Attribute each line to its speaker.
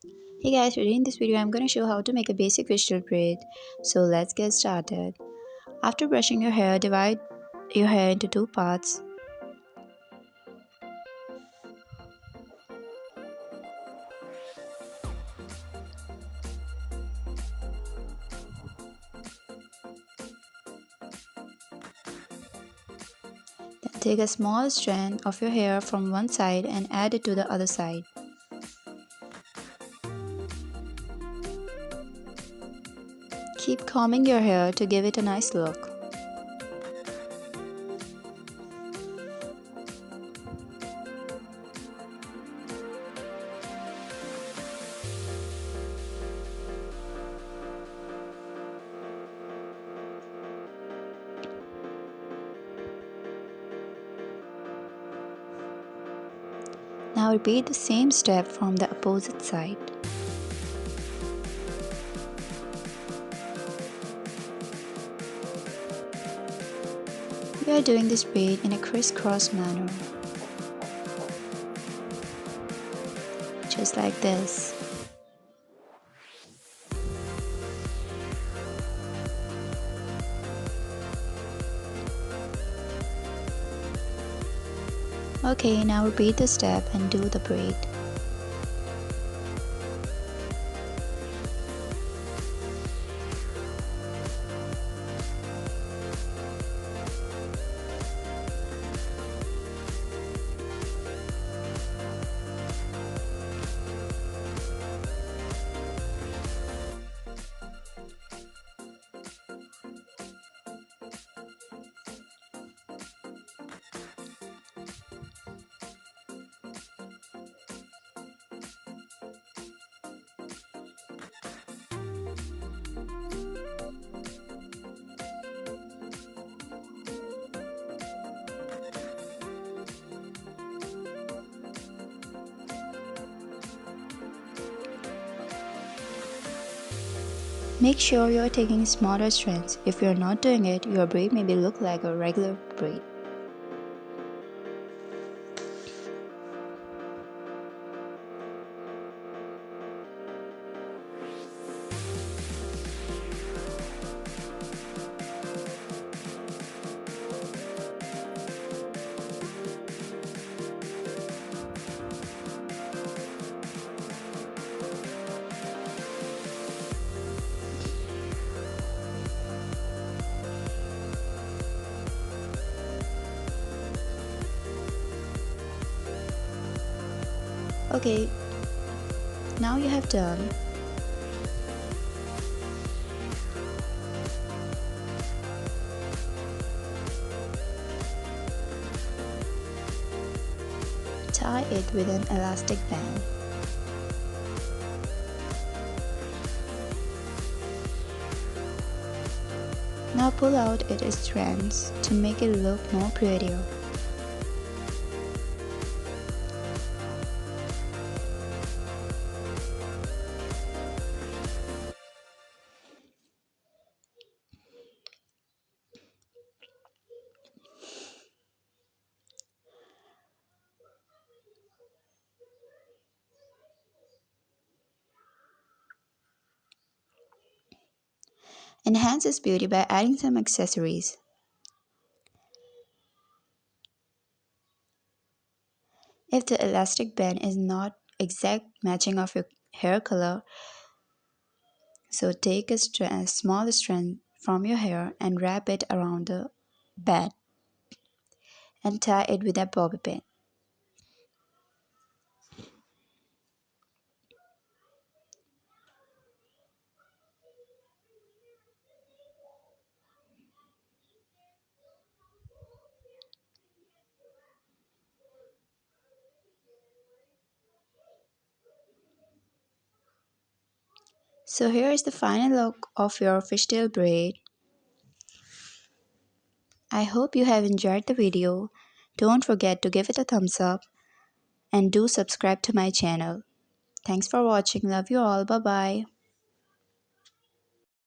Speaker 1: Hey guys, today in this video I'm going to show how to make a basic fishtail braid. So let's get started. After brushing your hair, divide your hair into two parts. Then take a small strand of your hair from one side and add it to the other side. Keep combing your hair to give it a nice look. Now repeat the same step from the opposite side. We are doing this braid in a crisscross manner, just like this. Okay, now repeat the step and do the braid. Make sure you are taking smaller strands. If you are not doing it, your braid may look like a regular braid. Okay, now you have done. Tie it with an elastic band. Now pull out its strands to make it look more prettier. Enhance its beauty by adding some accessories. If the elastic band is not exact matching of your hair color, so take a small strand from your hair and wrap it around the band and tie it with a bobby pin. So here is the final look of your fishtail braid. I hope you have enjoyed the video. Don't forget to give it a thumbs up and do subscribe to my channel. Thanks for watching. Love you all. Bye bye.